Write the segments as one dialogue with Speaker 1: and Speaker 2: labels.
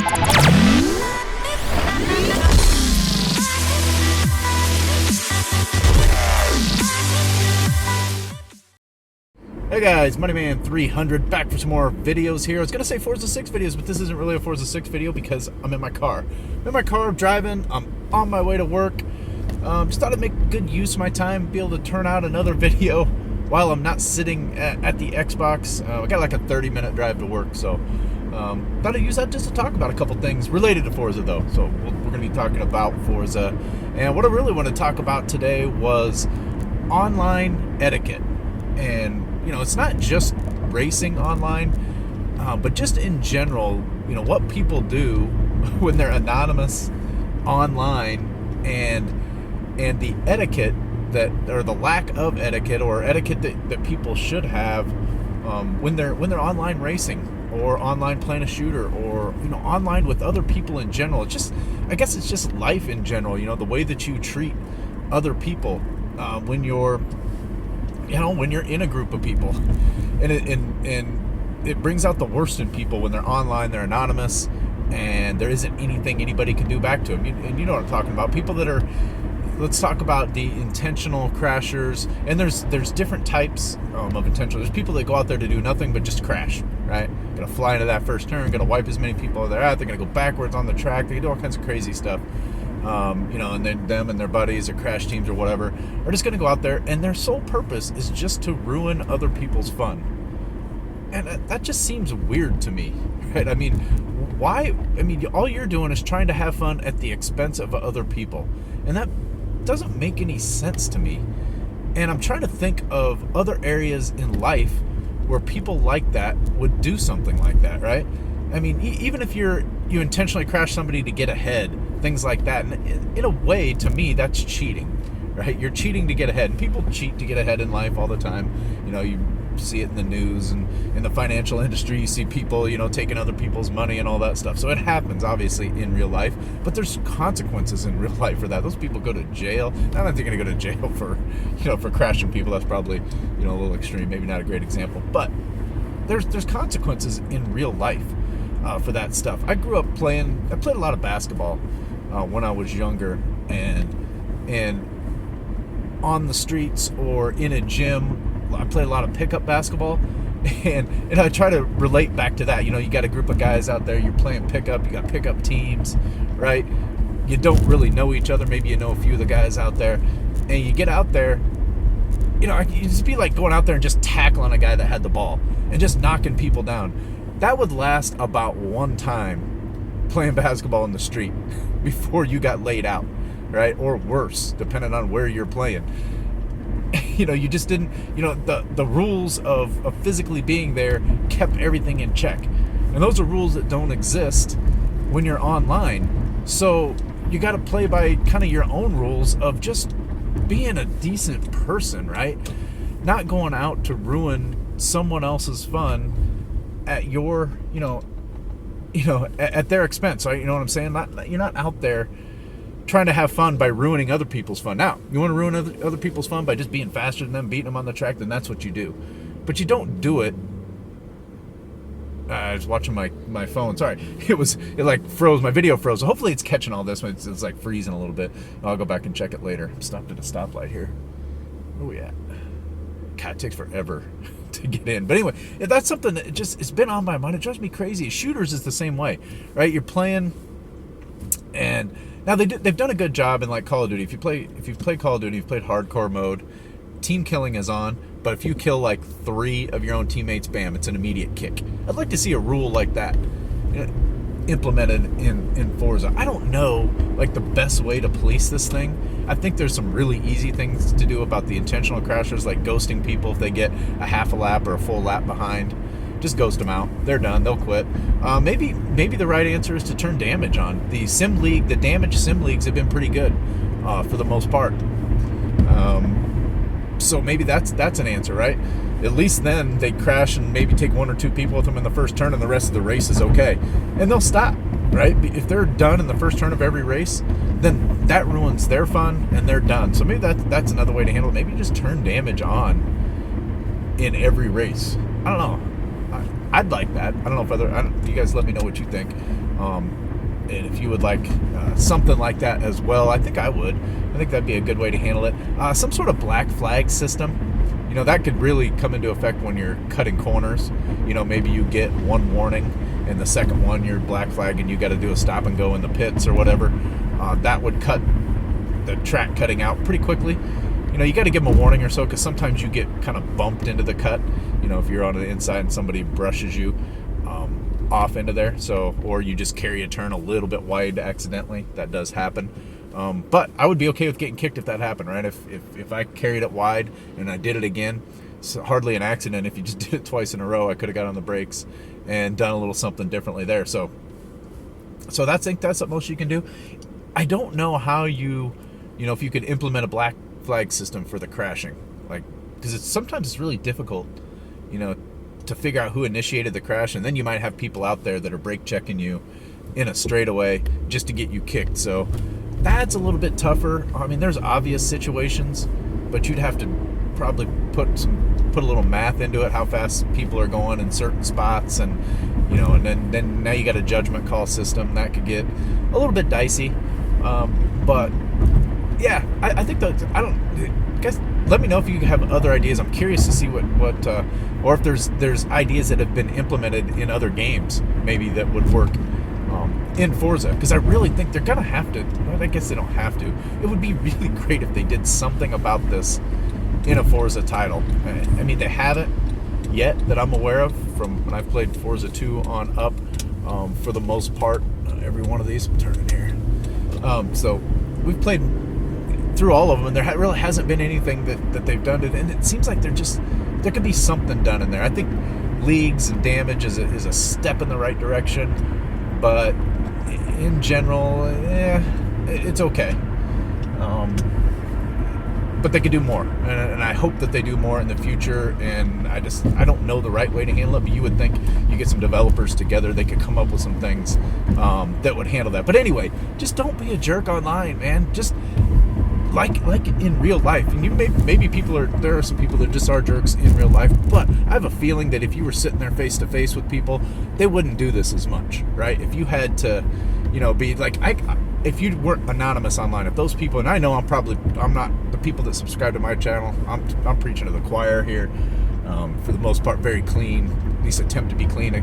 Speaker 1: Hey guys, Moneyman300 back for some more videos here. I was going to say Forza 6 videos, but this isn't really a Forza 6 video because I'm in my car. I'm in my car, driving, I'm on my way to work. Just thought I'd make good use of my time, be able to turn out another video while I'm not sitting at the Xbox. I got like a 30-minute drive to work, so thought I'd use that just to talk about a couple things related to Forza though. So we're going to be talking about Forza. And what I really want to talk about today was online etiquette. And you know, it's not just racing online, but just in general, you know, what people do when they're anonymous online, and the etiquette that, or the lack of etiquette, or etiquette that people should have when they're online racing, or online playing a shooter, or, you know, online with other people in general. It's just, I guess it's just life in general, you know, the way that you treat other people when you're in a group of people, and it brings out the worst in people when they're online, they're anonymous, and there isn't anything anybody can do back to them. And you know what I'm talking about. People that are, let's talk about the intentional crashers. And there's different types of intentional. There's people that go out there to do nothing but just crash, right? Gonna fly into that first turn, gonna wipe as many people as they're at. They're gonna go backwards on the track. They can do all kinds of crazy stuff. You know, and then them and their buddies or crash teams or whatever are just going to go out there, and their sole purpose is just to ruin other people's fun. And that just seems weird to me, right? I mean, why? I mean, all you're doing is trying to have fun at the expense of other people, and that doesn't make any sense to me. And I'm trying to think of other areas in life where people like that would do something like that, right? I mean, even if you intentionally crash somebody to get ahead, things like that, and in a way, to me, that's cheating, right? You're cheating to get ahead, and people cheat to get ahead in life all the time. You know, you see it in the news, and in the financial industry, you see people, you know, taking other people's money and all that stuff. So it happens, obviously, in real life, but there's consequences in real life for that. Those people go to jail. Not that they're going to go to jail for, you know, for crashing people. That's probably, you know, a little extreme, maybe not a great example, but there's consequences in real life for that stuff. I played a lot of basketball when I was younger, and on the streets or in a gym, I played a lot of pickup basketball, and I try to relate back to that. You know, you got a group of guys out there, you're playing pickup, you got pickup teams, right? You don't really know each other, maybe you know a few of the guys out there, and you get out there, you know, you just be like going out there and just tackling a guy that had the ball and just knocking people down. That would last about one time playing basketball in the street before you got laid out, right? Or worse, depending on where you're playing. You know, you just didn't, you know, the rules of physically being there kept everything in check. And those are rules that don't exist when you're online. So you got to play by kind of your own rules of just being a decent person, right? Not going out to ruin someone else's fun at your, at their expense. Right? You know what I'm saying? You're not out there trying to have fun by ruining other people's fun. Now, you want to ruin other people's fun by just being faster than them, beating them on the track, then that's what you do. But you don't do it. I was watching my phone. Sorry, it like froze. My video froze. So hopefully it's catching all this. It's like freezing a little bit. I'll go back and check it later. I'm stopped at a stoplight here. Where are we at? God, it takes forever to get in. But anyway, if that's something that it's been on my mind. It drives me crazy. Shooters is the same way, right? You're playing, and now they've done a good job in like Call of Duty. If you've played Call of Duty, you've played hardcore mode, team killing is on. But if you kill like 3 of your own teammates, bam, it's an immediate kick. I'd like to see a rule like that, you know, implemented in Forza. I don't know like the best way to police this thing. I think there's some really easy things to do about the intentional crashers, like ghosting people if they get a half a lap or a full lap behind. Just ghost them out. They're done. They'll quit. Maybe the right answer is to turn damage on. The sim league, the damage sim leagues have been pretty good for the most part. So maybe that's an answer, right? At least then they crash and maybe take 1 or 2 people with them in the first turn, and the rest of the race is okay. And they'll stop, right? If they're done in the first turn of every race, then that ruins their fun and they're done. So maybe that's another way to handle it. Maybe just turn damage on in every race. I don't know. I'd like that. I don't know if you guys let me know what you think. And if you would like something like that as well, I think I would. I think that'd be a good way to handle it. Some sort of black flag system. That could really come into effect when you're cutting corners. Maybe you get one warning, and the second one you're black flag and you got to do a stop and go in the pits or whatever. That would cut the track cutting out pretty quickly. You got to give them a warning or so, because sometimes you get kind of bumped into the cut. If you're on the inside and somebody brushes you off into there, or you just carry a turn a little bit wide accidentally. That does happen. But I would be okay with getting kicked if that happened, right? If I carried it wide and I did it again, it's hardly an accident. If you just did it twice in a row, I could have got on the brakes and done a little something differently there. So I think that's the most you can do. I don't know how if you could implement a black flag system for the crashing, because sometimes it's really difficult, to figure out who initiated the crash, and then you might have people out there that are brake checking you in a straightaway just to get you kicked. So that's a little bit tougher. I mean, there's obvious situations, but you'd have to probably put a little math into it, how fast people are going in certain spots, and and then now you got a judgment call system that could get a little bit dicey. But yeah, I think that guys, let me know if you have other ideas. I'm curious to see what or if there's ideas that have been implemented in other games maybe that would work in Forza, because I really think they're gonna have to. Well, I guess they don't have to. It would be really great if they did something about this in a Forza title. I mean, they haven't yet that I'm aware of from when I've played Forza 2 on up. For the most part, every one of these. I'm turning here. So we've played through all of them, and there really hasn't been anything that they've done, and it seems like there could be something done in there. I think leagues and damage is a step in the right direction, but in general, it's okay. But they could do more, and I hope that they do more in the future. And I don't know the right way to handle it, but you would think you get some developers together, they could come up with some things that would handle that. But anyway, just don't be a jerk online, man. Just like in real life, and maybe there are some people that just are jerks in real life, but I have a feeling that if you were sitting there face to face with people, they wouldn't do this as much, right? If you had to, be like, if you weren't anonymous online, if those people, and I know I'm not the people that subscribe to my channel, I'm preaching to the choir here, for the most part, very clean, at least attempt to be clean.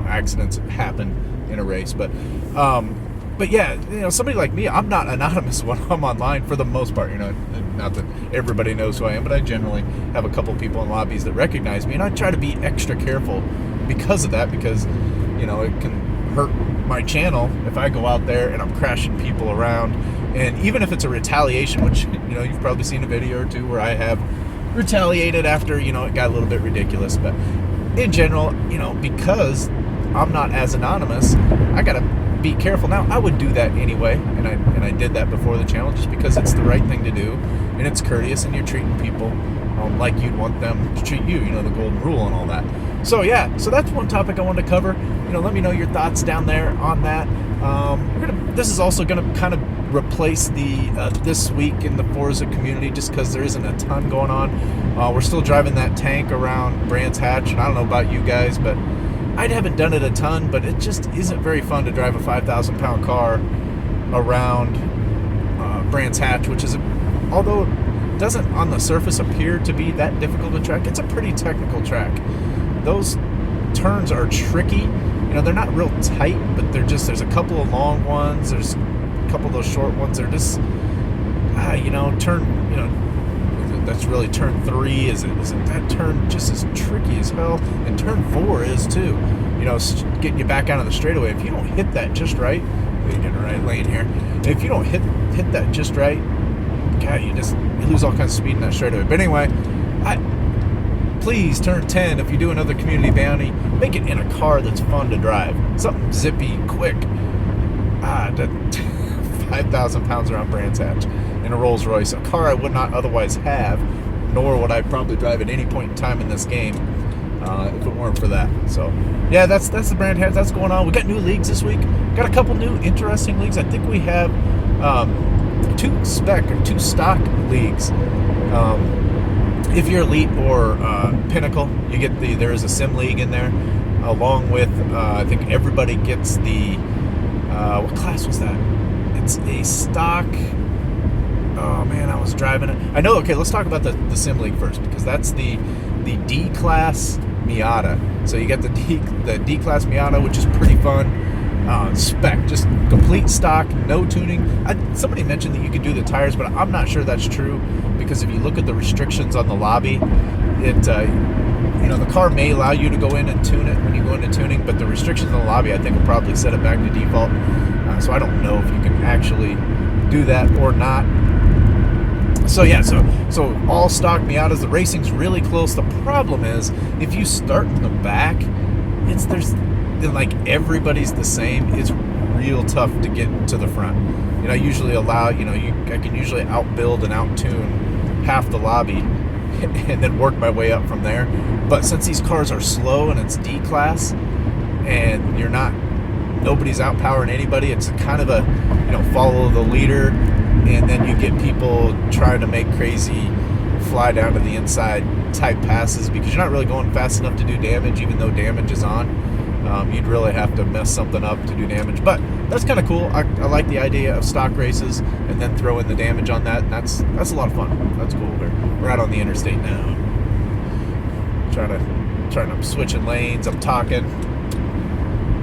Speaker 1: Accidents happen in a race, but yeah, somebody like me, I'm not anonymous when I'm online for the most part. Not that everybody knows who I am, but I generally have a couple people in lobbies that recognize me, and I try to be extra careful because of that, because it can hurt my channel if I go out there and I'm crashing people around. And even if it's a retaliation, which you've probably seen a video or two where I have retaliated after it got a little bit ridiculous, but in general, because I'm not as anonymous, I gotta be careful. Now, I would do that anyway, and I did that before the channel, just because it's the right thing to do, and it's courteous, and you're treating people like you'd want them to treat you, the golden rule and all that. So yeah, so that's one topic I wanted to cover. Let me know your thoughts down there on that. This is also gonna kind of replace the this week in the Forza community, just because there isn't a ton going on. We're still driving that tank around Brands Hatch, and I don't know about you guys, but I haven't done it a ton, but it just isn't very fun to drive a 5,000-pound car around Brands Hatch, which is, although it doesn't on the surface appear to be that difficult a track, it's a pretty technical track. Those turns are tricky. They're not real tight, but there's a couple of long ones, there's a couple of those short ones. They're just, that's really turn 3 isn't that turn just as tricky as hell, and turn 4 is too. Getting you back out of the straightaway, if you don't hit that just right, you're in the right lane here. If you don't hit that just right, God, you lose all kinds of speed in that straightaway. But anyway, please turn 10 if you do another community bounty, make it in a car that's fun to drive, something zippy, quick. 5,000 pounds around Brands Hatch in a Rolls Royce, a car I would not otherwise have, nor would I probably drive at any point in time in this game if it weren't for that. So yeah, that's the Brands Hatch that's going on. We got new leagues this week, got a couple new interesting leagues. I think we have two stock leagues. If you're elite or pinnacle, you get there is a sim league in there, along with I think everybody gets the what class was that? It's a stock. Oh man, I was driving it. I know. Okay, let's talk about the Sim League first, because that's the D class Miata. So you get the D class Miata, which is pretty fun. Spec, just complete stock, no tuning. Somebody mentioned that you could do the tires, but I'm not sure that's true, because if you look at the restrictions on the lobby, it the car may allow you to go in and tune it when you go into tuning, but the restrictions on the lobby, I think, will probably set it back to default. So I don't know if you can actually do that or not. So yeah, so all stock Miatas. The racing's really close. The problem is, if you start in the back, everybody's the same. It's real tough to get to the front. I usually I can usually outbuild and outtune half the lobby and then work my way up from there. But since these cars are slow and it's D class, and nobody's outpowering anybody, it's kind of a follow the leader, and then you get people trying to make crazy fly down to the inside type passes, because you're not really going fast enough to do damage, even though damage is on. You'd really have to mess something up to do damage. But that's kind of cool. I like the idea of stock races and then throw in the damage on that. And that's a lot of fun. That's cool. We're out on the interstate now. I'm switching lanes. I'm talking.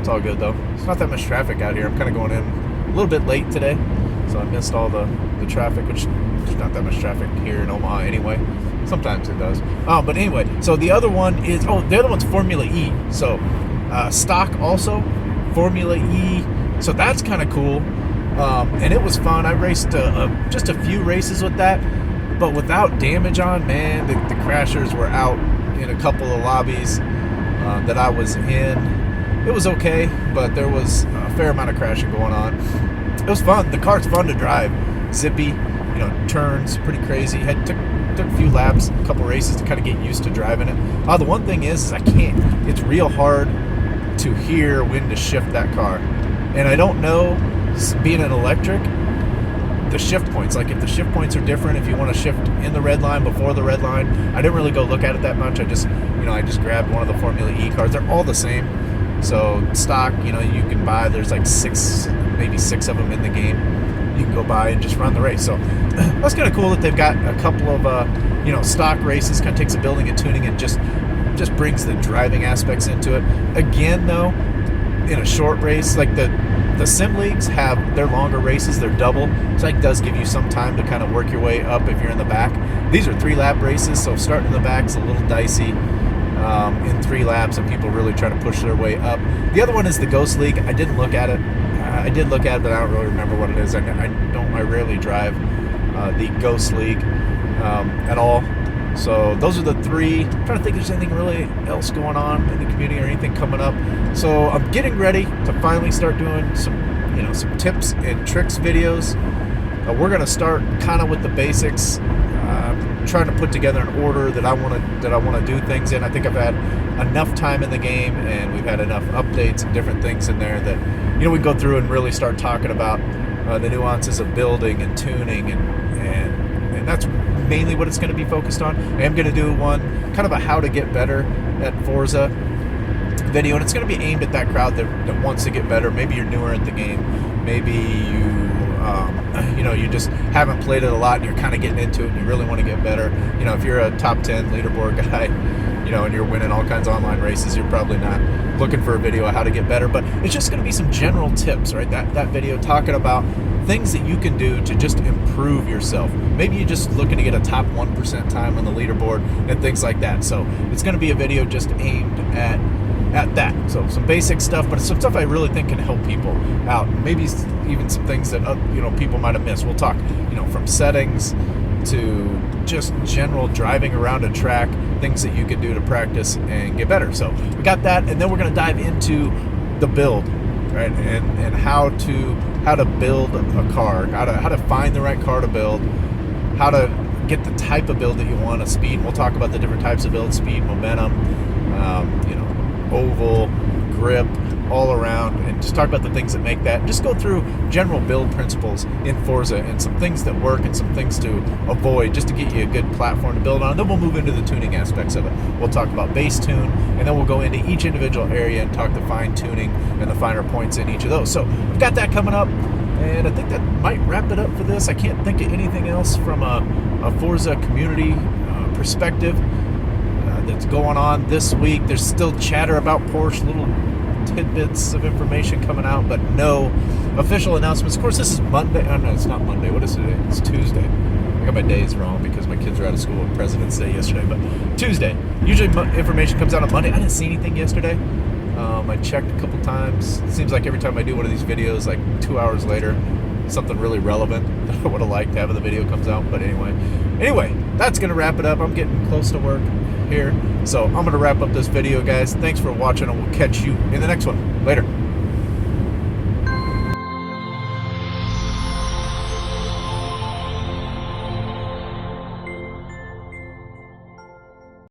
Speaker 1: It's all good though. It's not that much traffic out here. I'm kind of going in a little bit late today, so I missed all the traffic, which there's not that much traffic here in Omaha anyway. Sometimes it does. But anyway, so the other one is, the other one's Formula E. So stock also, Formula E. So that's kind of cool. And it was fun. I raced just a few races with that, but without damage on, man, the crashers were out in a couple of lobbies that I was in. It was okay, but there was a fair amount of crashing going on. It was fun. The car's fun to drive. Zippy, turns, pretty crazy. Took a few laps, a couple races to kind of get used to driving it. The one thing is I can't. It's real hard to hear when to shift that car. And I don't know, being an electric, the shift points. Like if the shift points are different, if you want to shift in the red line, before the red line. I didn't really go look at it that much. I just grabbed one of the Formula E cars. They're all the same. So stock, you can buy, there's like maybe six of them in the game. You can go by and just run the race. So that's kind of cool that they've got a couple of stock races. Kind of takes the building and tuning and just brings the driving aspects into it. Again, though, in a short race, like the sim leagues have their longer races, they're double, so it does give you some time to kind of work your way up if you're in the back. These are 3-lap races, so starting in the back is a little dicey in 3 laps, and people really try to push their way up. The other one is the Ghost League. I didn't look at it. I did look at it, but I don't really remember what it is. I rarely drive the Ghost League at all. So those are the 3. I'm trying to think if there's anything really else going on in the community or anything coming up. So I'm getting ready to finally start doing some tips and tricks videos. We're gonna start kind of with the basics. Trying to put together an order that I want to do things in. I think I've had enough time in the game, and we've had enough updates and different things in there that we go through and really start talking about the nuances of building and tuning, and that's mainly what it's going to be focused on. I am going to do one kind of a how to get better at Forza video, and it's going to be aimed at that crowd that wants to get better. Maybe you're newer at the game, maybe you just haven't played it a lot and you're kind of getting into it and you really want to get better. If you're a top 10 leaderboard guy, and you're winning all kinds of online races, you're probably not looking for a video of how to get better. But it's just going to be some general tips, right? That video talking about things that you can do to just improve yourself. Maybe you're just looking to get a top 1% time on the leaderboard and things like that. So it's going to be a video just aimed at that. So some basic stuff, but some stuff I really think can help people out. Maybe even some things that people might have missed. We'll talk from settings to just general driving around a track, things that you can do to practice and get better. So we got that, and then we're going to dive into the build, right? And how to build a car, how to find the right car to build, how to get the type of build that you want, a speed. We'll talk about the different types of build: speed, momentum, oval, grip, all around and just talk about the things that make that. Just go through general build principles in Forza and some things that work and some things to avoid, just to get you a good platform to build on. And then we'll move into the tuning aspects of it. We'll talk about base tune, and then we'll go into each individual area and talk the fine tuning and the finer points in each of those. So I've got that coming up, and I think that might wrap it up for this. I can't think of anything else from a Forza community perspective that's going on this week. There's still chatter about Porsche, little tidbits of information coming out, but no official announcements. Of course, this is Monday. Oh, no, it's not Monday. What is it today? It's Tuesday. I got my days wrong because my kids were out of school on President's Day yesterday, but Tuesday. Usually information comes out on Monday. I didn't see anything yesterday. I checked a couple times. It seems like every time I do one of these videos, like 2 hours later, something really relevant that I would have liked to have in the video comes out. But anyway, that's going to wrap it up. I'm getting close to work here, so I'm going to wrap up this video, guys. Thanks for watching, and we'll catch you in the next one. Later.